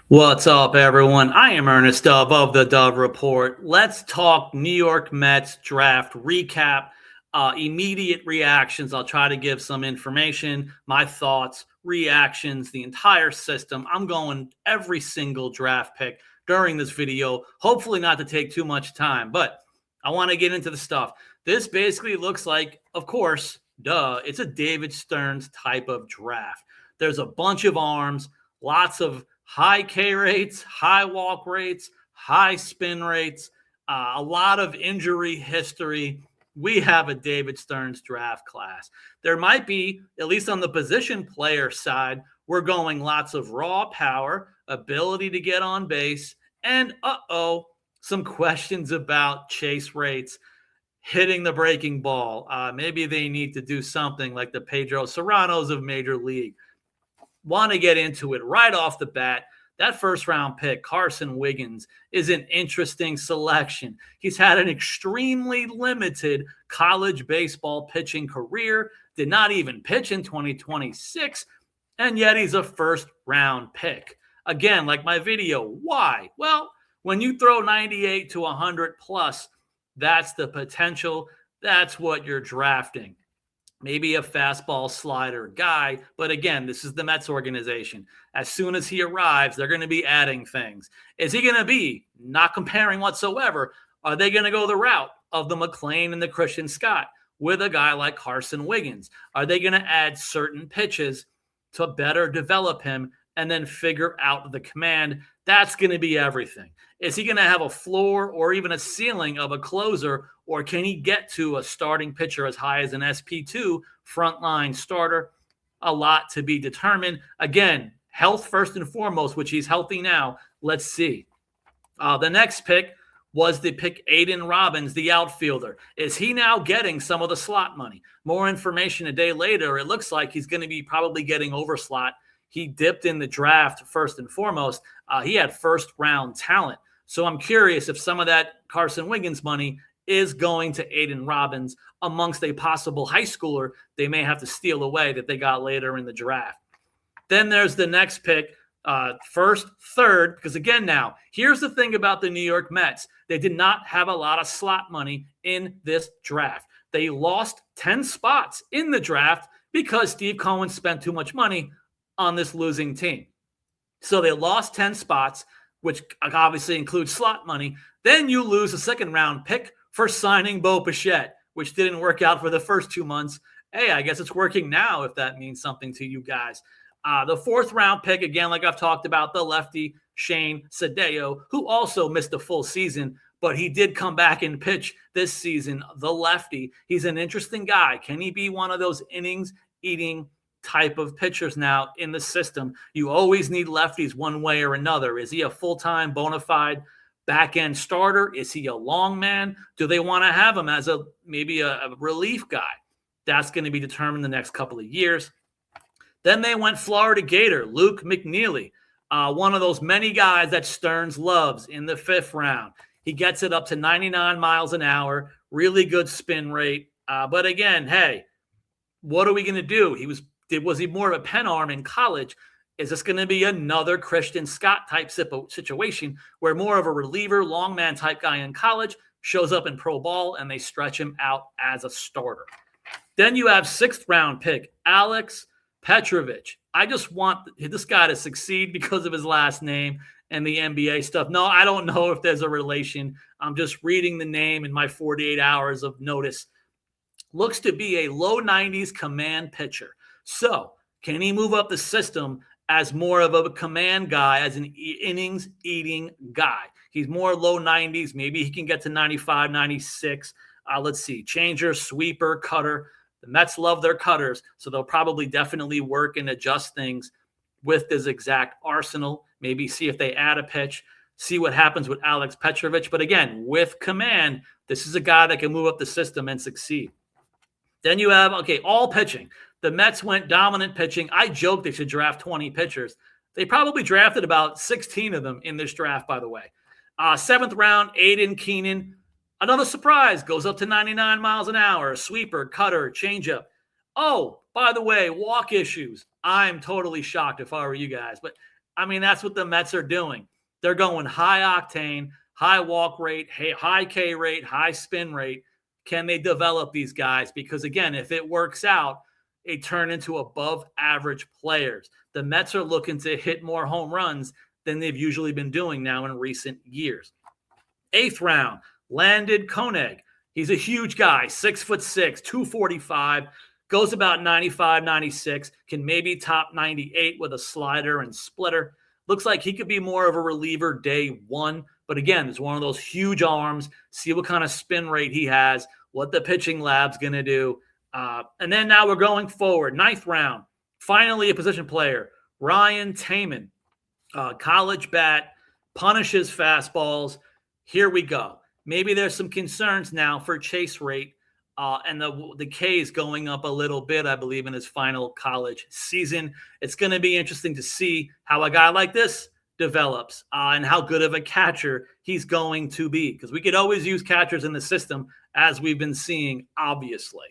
What's up, everyone? I am Ernest of the Dove Report. Let's talk New York Mets draft recap, immediate reactions. I'll try to give some information, my thoughts, reactions, the entire system. I'm going every single draft pick during this video, hopefully not to take too much time, but I want to get into the stuff. This basically looks like, of course, it's a David Stearns type of draft. There's a bunch of arms, lots of high K rates, high walk rates, high spin rates, a lot of injury history. We have a David Stearns draft class. There might be, at least on the position player side, we're going lots of raw power, ability to get on base, and some questions about chase rates, hitting the breaking ball. Maybe they need to do something like the Pedro Serranos of Major League. Want to get into it right off the bat. That first round pick, Carson Wiggins, is an interesting selection. He's had an extremely limited college baseball pitching career, did not even pitch in 2026, and yet he's a first round pick. Again, like my video, why? Well, when you throw 98 to 100 plus, that's the potential. That's what you're drafting. Maybe a fastball slider guy. But again, this is the Mets organization. As soon as he arrives, they're going to be adding things. Is he going to be, not comparing whatsoever, are they going to go the route of the McLean and the Christian Scott with a guy like Carson Wiggins? Are they going to add certain pitches to better develop him and then figure out the command? That's going to be everything. Is he going to have a floor or even a ceiling of a closer, or can he get to a starting pitcher as high as an SP2 frontline starter? A lot to be determined. Again, health first and foremost, which he's healthy now. Let's see. The next pick was the pick Aiden Robbins, the outfielder. Is he now getting some of the slot money? More information a day later. It looks like he's going to be probably getting over slot. He dipped in the draft first and foremost. He had first round talent. So I'm curious if some of that Carson Wiggins money is going to Aiden Robbins amongst a possible high schooler they may have to steal away that they got later in the draft. Then there's the next pick, first, third, because again now, here's the thing about the New York Mets. They did not have a lot of slot money in this draft. They lost 10 spots in the draft because Steve Cohen spent too much money on this losing team. So they lost 10 spots, which obviously includes slot money. Then you lose a second round pick for signing Bo Bichette, which didn't work out for the first 2 months. Hey, I guess it's working now if that means something to you guys. The fourth round pick, again, like I've talked about, the lefty Shane Sadeo, who also missed a full season, but he did come back and pitch this season, the lefty. He's an interesting guy. Can he be one of those innings-eating type of pitchers now in the system? You always need lefties one way or another. Is he a full-time bona fide back-end starter? Is he a long man? Do they want to have him as maybe a relief guy? That's going to be determined the next couple of years. Then they went Florida Gator, Luke McNeely, one of those many guys that Stearns loves in the fifth round. He gets it up to 99 miles an hour, really good spin rate. But again, hey, what are we going to do? Was he more of a pen arm in college? Is this going to be another Christian Scott type situation where more of a reliever, long man type guy in college shows up in pro ball and they stretch him out as a starter? Then you have sixth round pick, Alex Petrovich. I just want this guy to succeed because of his last name and the NBA stuff. No, I don't know if there's a relation. I'm just reading the name in my 48 hours of notice. Looks to be a low 90s command pitcher. So can he move up the system as more of a command guy, as an innings-eating guy? He's more low 90s. Maybe he can get to 95, 96. Let's see. Changer, sweeper, cutter. The Mets love their cutters, so they'll probably definitely work and adjust things with this exact arsenal. Maybe see if they add a pitch, see what happens with Alex Petrovich. But again, with command, this is a guy that can move up the system and succeed. Then you have, all pitching. The Mets went dominant pitching. I joked they should draft 20 pitchers. They probably drafted about 16 of them in this draft, by the way. Seventh round, Aiden Keenan. Another surprise, goes up to 99 miles an hour, sweeper, cutter, changeup. Oh, by the way, walk issues. I'm totally shocked if I were you guys. But I mean, that's what the Mets are doing. They're going high octane, high walk rate, high K rate, high spin rate. Can they develop these guys? Because again, if it works out, they turn into above average players. The Mets are looking to hit more home runs than they've usually been doing now in recent years. 8th round, Landon Koenig. He's a huge guy, 6'6", 245, goes about 95, 96, can maybe top 98 with a slider and splitter. Looks like he could be more of a reliever day one. But again, it's one of those huge arms. See what kind of spin rate he has, what the pitching lab's going to do. And then now we're going forward. 9th round, finally a position player, Ryan Taman. College bat, punishes fastballs. Here we go. Maybe there's some concerns now for chase rate. And the K is going up a little bit, I believe, in his final college season. It's going to be interesting to see how a guy like this develops and how good of a catcher he's going to be. Because we could always use catchers in the system, as we've been seeing, obviously.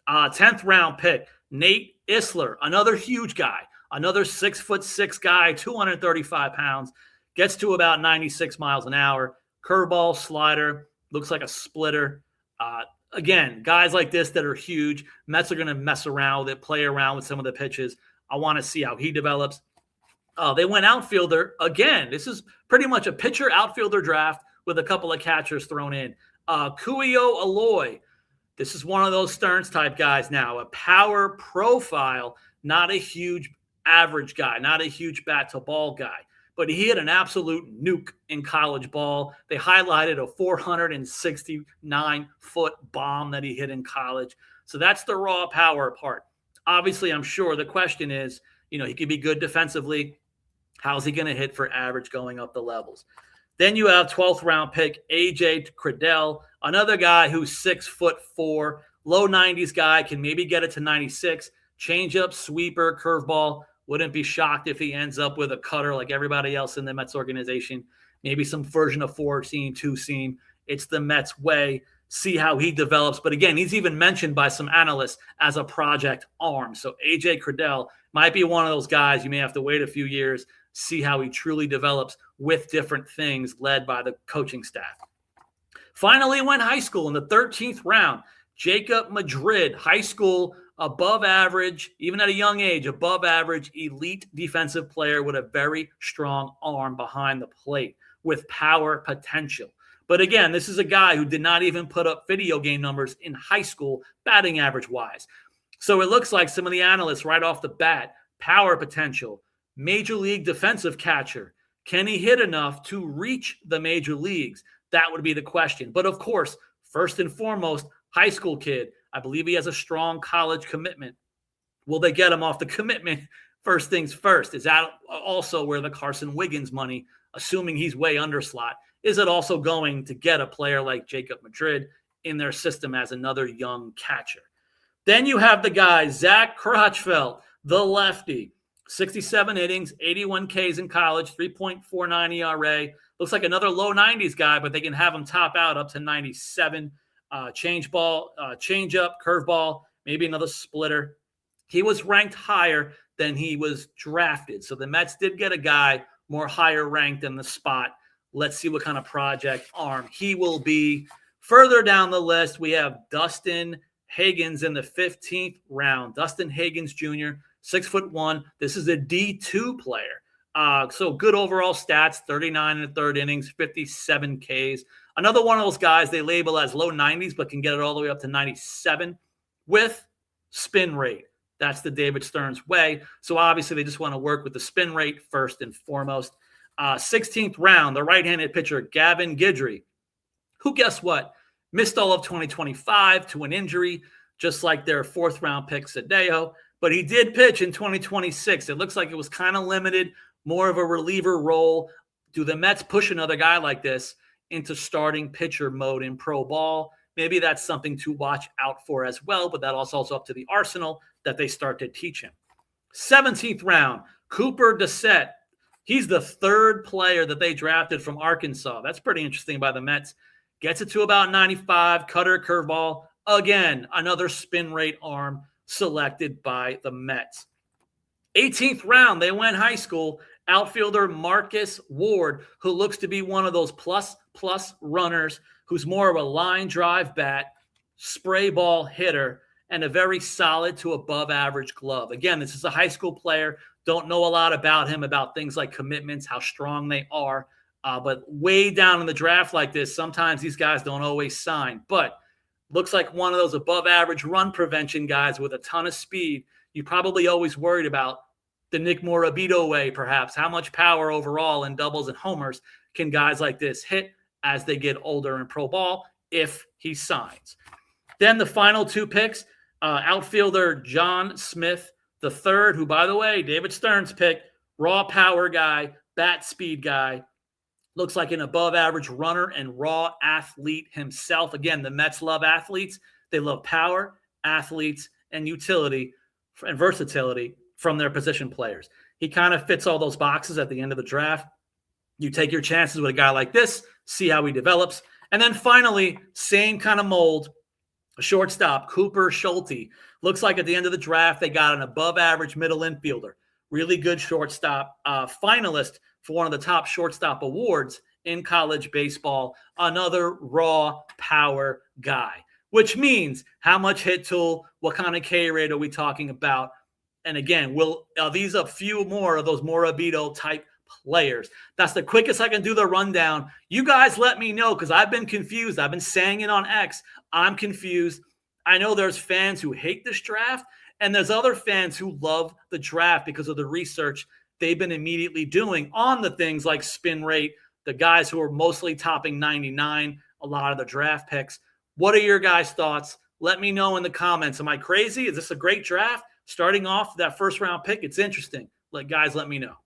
10th round pick, Nate Isler, another huge guy, another 6'6" guy, 235 pounds, gets to about 96 miles an hour. Curveball, slider, looks like a splitter. Again, guys like this that are huge, Mets are going to mess around with it, play around with some of the pitches. I want to see how he develops. They went outfielder. Again, this is pretty much a pitcher outfielder draft with a couple of catchers thrown in. Cuyo Aloy. This is one of those Stearns type guys now, a power profile, not a huge average guy, not a huge bat to ball guy, but he hit an absolute nuke in college ball. They highlighted a 469-foot bomb that he hit in college. So that's the raw power part. Obviously, I'm sure the question is, he could be good defensively. How's he going to hit for average going up the levels? Then you have 12th round pick, AJ Credell, another guy who's 6'4", low 90s guy, can maybe get it to 96, changeup, sweeper, curveball. Wouldn't be shocked if he ends up with a cutter like everybody else in the Mets organization. Maybe some version of 4-seam, 2-seam. It's the Mets way. See how he develops. But again, he's even mentioned by some analysts as a project arm. So AJ Credell might be one of those guys. You may have to wait a few years, see how he truly develops with different things led by the coaching staff. Finally went high school in the 13th round. Jacob Madrid, high school, above average, even at a young age, above average, elite defensive player with a very strong arm behind the plate with power potential. But again, this is a guy who did not even put up video game numbers in high school, batting average wise. So it looks like some of the analysts right off the bat, power potential, major league defensive catcher. Can he hit enough to reach the major leagues? That would be the question. But of course, first and foremost, high school kid. I believe he has a strong college commitment. Will they get him off the commitment? First things first. Is that also where the Carson Wiggins money, assuming he's way under slot, is it also going to get a player like Jacob Madrid in their system as another young catcher? Then you have the guy, Zach Crotchfeld, the lefty. 67 innings, 81 Ks in college, 3.49 ERA. Looks like another low 90s guy, but they can have him top out up to 97. Change up, curveball, maybe another splitter. He was ranked higher than he was drafted. So the Mets did get a guy more higher ranked than the spot. Let's see what kind of project arm he will be. Further down the list, we have Dustin Higgins in the 15th round. Dustin Higgins Jr., 6'1". This is a D2 player. So good overall stats, 39 in the third innings, 57 Ks. Another one of those guys they label as low 90s, but can get it all the way up to 97 with spin rate. That's the David Stearns way. So obviously they just want to work with the spin rate first and foremost. 16th round, the right-handed pitcher, Gavin Guidry, who, guess what, missed all of 2025 to an injury, just like their 4th round pick, Sadeo. But he did pitch in 2026. It looks like it was kind of limited, more of a reliever role. Do the Mets push another guy like this into starting pitcher mode in pro ball? Maybe that's something to watch out for as well, but that's also up to the arsenal that they start to teach him. 17th round, Cooper Dissett. He's the 3rd player that they drafted from Arkansas. That's pretty interesting by the Mets. Gets it to about 95, cutter, curveball. Again, another spin rate arm selected by the Mets. 18th round, they went high school Outfielder Marcus Ward, who looks to be one of those plus runners, who's more of a line drive bat, spray ball hitter, and a very solid to above average glove. Again, this is a high school player. Don't know a lot about him, about things like commitments, how strong they are. But way down in the draft like this, sometimes these guys don't always sign. But looks like one of those above average run prevention guys with a ton of speed. You probably always worried about the Nick Morabito way, perhaps. How much power overall in doubles and homers can guys like this hit as they get older in pro ball if he signs? Then the final two picks, outfielder John Smith III, who, by the way, David Stern's pick, raw power guy, bat speed guy, looks like an above-average runner and raw athlete himself. Again, the Mets love athletes. They love power, athletes, and utility and versatility from their position players. He kind of fits all those boxes at the end of the draft. You take your chances with a guy like this, see how he develops. And then finally, same kind of mold, a shortstop, Cooper Schulte. Looks like at the end of the draft, they got an above-average middle infielder. Really good shortstop, finalist for one of the top shortstop awards in college baseball. Another raw power guy, which means how much hit tool, what kind of K rate are we talking about? And again, these a few more of those Morabito type players. That's the quickest I can do the rundown. You guys let me know, because I've been confused. I've been saying it on X. I'm confused. I know there's fans who hate this draft, and there's other fans who love the draft because of the research they've been immediately doing on the things like spin rate, the guys who are mostly topping 99, a lot of the draft picks. What are your guys' thoughts? Let me know in the comments. Am I crazy? Is this a great draft? Starting off that first round pick, it's interesting. Guys, let me know.